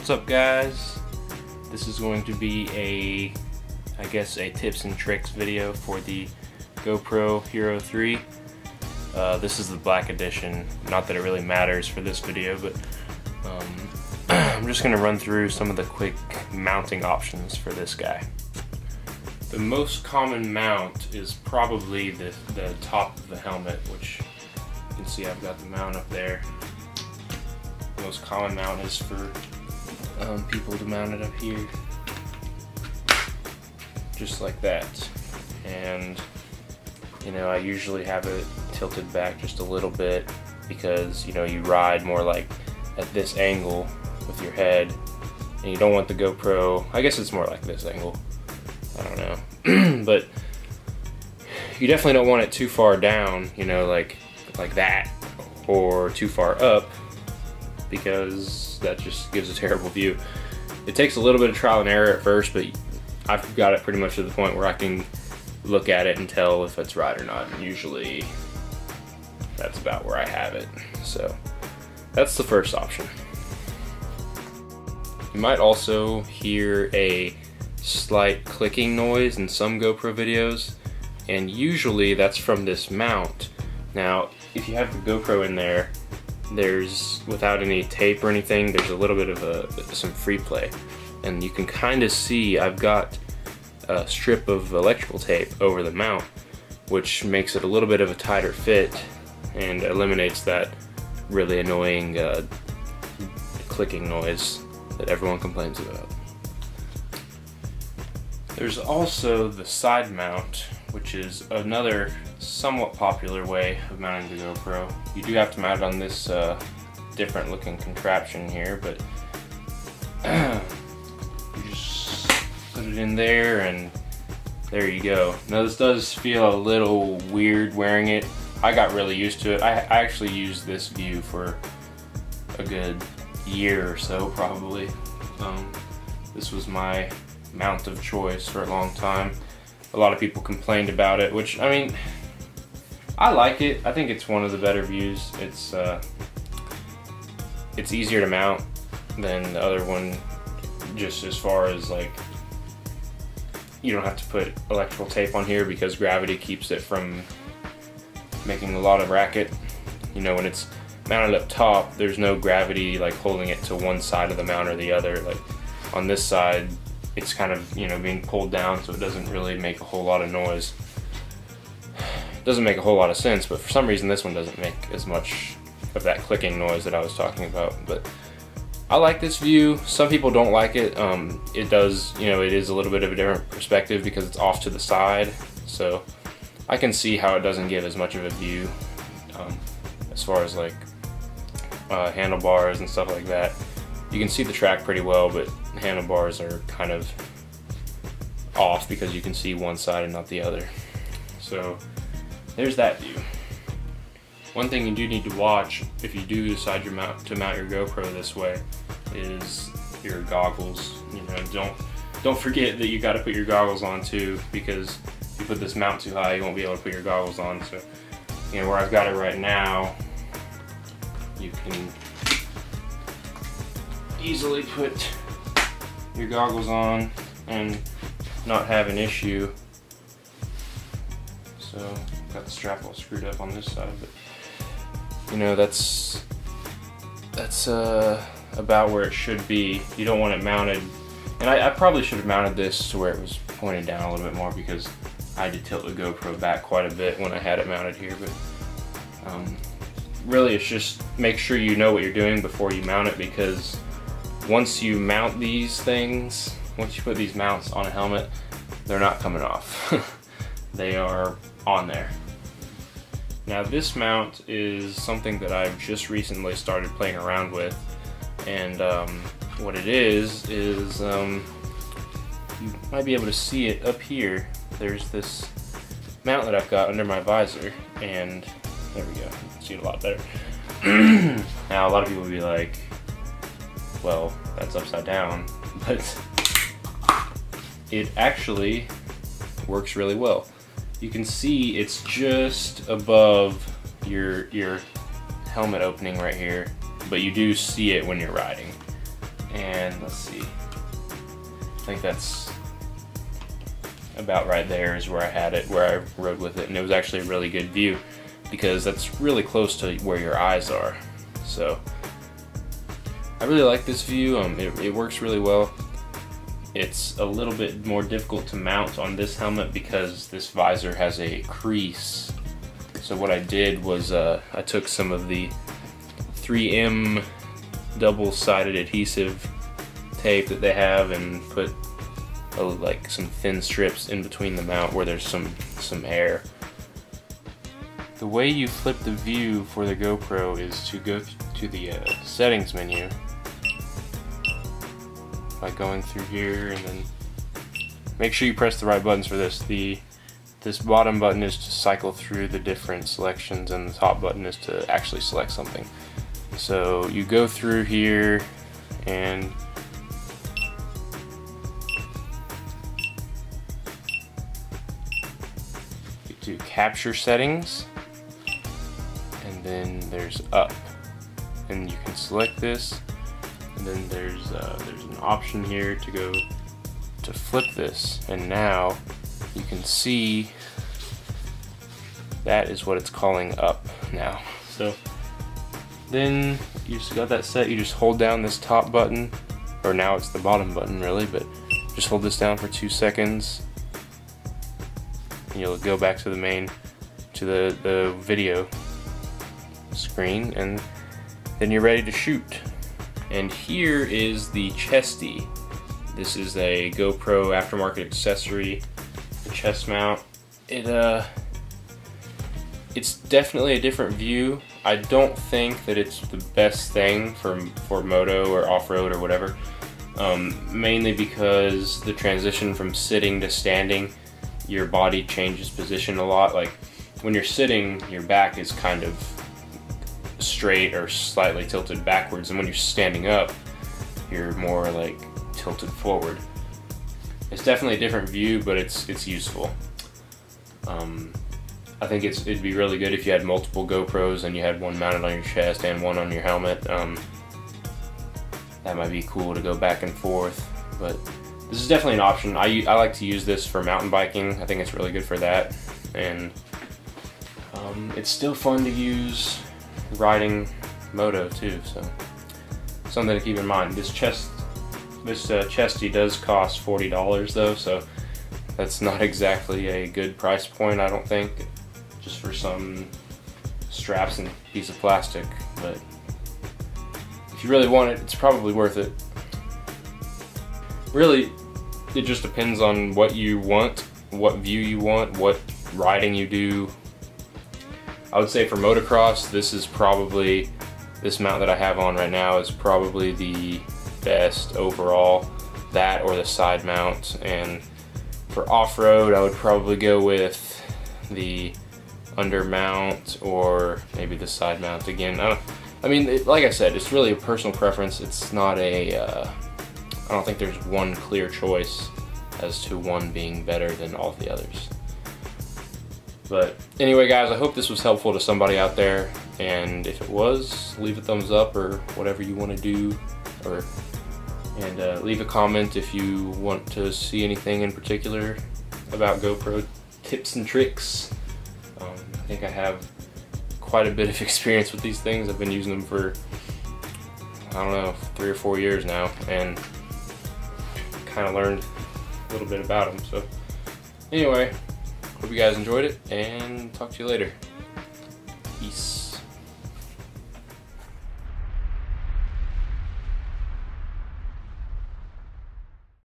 What's up, guys? This is going to be I guess a tips and tricks video for the GoPro Hero 3. This is the black edition. Not that it really matters for this video, but I'm just going to run through some of the quick mounting options for this guy. The most common mount is probably the top of the helmet, which you can see I've got the mount up there. The most common mount is for people to mount it up here, just like that. And you know, I usually have it tilted back just a little bit because, you know, you ride more like at this angle with your head, and you don't want the GoPro, I guess it's more like this angle, I don't know, but you definitely don't want it too far down, you know, like that, or too far up, because that just gives a terrible view. It takes a little bit of trial and error at first, but I've got it pretty much to the point where I can look at it and tell if it's right or not, and usually that's about where I have it. So that's the first option. You might also hear a slight clicking noise in some GoPro videos, and usually that's from this mount. Now, if you have the GoPro in there, there's, without any tape or anything, there's a little bit of some free play, and you can kind of see I've got a strip of electrical tape over the mount, which makes it a little bit of a tighter fit and eliminates that really annoying clicking noise that everyone complains about. There's also the side mount, which is another somewhat popular way of mounting the GoPro. You do have to mount it on this different looking contraption here, but you just put it in there and there you go. Now this does feel a little weird wearing it. I got really used to it. I actually used this view for a good year or so probably. This was my mount of choice for a long time. A lot of people complained about it, which, I mean, I like it. I think it's one of the better views. It's easier to mount than the other one, just as far as like, you don't have to put electrical tape on here because gravity keeps it from making a lot of racket. You know, when it's mounted up top, there's no gravity like holding it to one side of the mount or the other. Like on this side, it's kind of, you know, being pulled down, so it doesn't really make a whole lot of noise. It doesn't make a whole lot of sense, but for some reason this one doesn't make as much of that clicking noise that I was talking about. But I like this view. Some people don't like it. It does, you know, it is a little bit of a different perspective because it's off to the side, so I can see how it doesn't give as much of a view as far as like handlebars and stuff like that. You can see the track pretty well, but handlebars are kind of off because you can see one side and not the other. So there's that view. One thing you do need to watch if you do decide to mount your GoPro this way is your goggles. You know, don't forget that you got to put your goggles on too, because if you put this mount too high, you won't be able to put your goggles on. So, you know, where I've got it right now, you can easily put your goggles on and not have an issue. So, got the strap all screwed up on this side, but you know, that's about where it should be. You don't want it mounted, and I probably should have mounted this to where it was pointed down a little bit more, because I had to tilt the GoPro back quite a bit when I had it mounted here. But really, it's just make sure you know what you're doing before you mount it, because once you mount these things, once you put these mounts on a helmet, they're not coming off. They are on there. Now this mount is something that I've just recently started playing around with, and what it is you might be able to see it up here. There's this mount that I've got under my visor, and there we go, you can see it a lot better. Now a lot of people will be like, well, that's upside down, but it actually works really well. You can see it's just above your helmet opening right here, but you do see it when you're riding. And let's see, I think that's about right there is where I had it, where I rode with it, and it was actually a really good view because that's really close to where your eyes are. So I really like this view. It works really well. It's a little bit more difficult to mount on this helmet because this visor has a crease. So what I did was I took some of the 3M double-sided adhesive tape that they have and put like some thin strips in between the mount where there's some air. The way you flip the view for the GoPro is to go to the settings menu by going through here, and then make sure you press the right buttons for this. This bottom button is to cycle through the different selections, and the top button is to actually select something. So you go through here and you do capture settings, and then there's up, and you can select this, and then there's an option here to go to flip this, and now you can see that is what it's calling up now. So then you just got that set, you just hold down this top button, or now it's the bottom button really, but just hold this down for 2 seconds and you'll go back to the main, to the video screen, and then you're ready to shoot. And here is the chesty. This is a GoPro aftermarket accessory, the chest mount. It's definitely a different view. I don't think that it's the best thing for moto or off-road or whatever, mainly because the transition from sitting to standing, your body changes position a lot. Like when you're sitting, your back is kind of straight or slightly tilted backwards, and when you're standing up, you're more like tilted forward. It's definitely a different view, but it's useful. I think it'd be really good if you had multiple GoPros and you had one mounted on your chest and one on your helmet. That might be cool to go back and forth, but this is definitely an option. I like to use this for mountain biking. I think it's really good for that, and it's still fun to use riding moto too, so something to keep in mind. This chesty does cost $40 though, so that's not exactly a good price point, I don't think, just for some straps and a piece of plastic. But if you really want it, it's probably worth it. Really, it just depends on what you want, what view you want, what riding you do. I would say for motocross, this mount that I have on right now is probably the best overall, that or the side mount. And for off-road, I would probably go with the under mount or maybe the side mount again. I mean, like I said, it's really a personal preference. It's not I don't think there's one clear choice as to one being better than all the others. But anyway, guys, I hope this was helpful to somebody out there, and if it was, leave a thumbs up or whatever you want to do, and leave a comment if you want to see anything in particular about GoPro tips and tricks. I think I have quite a bit of experience with these things. I've been using them for, I don't know, 3 or 4 years now, and kind of learned a little bit about them. So anyway, hope you guys enjoyed it, and talk to you later. Peace.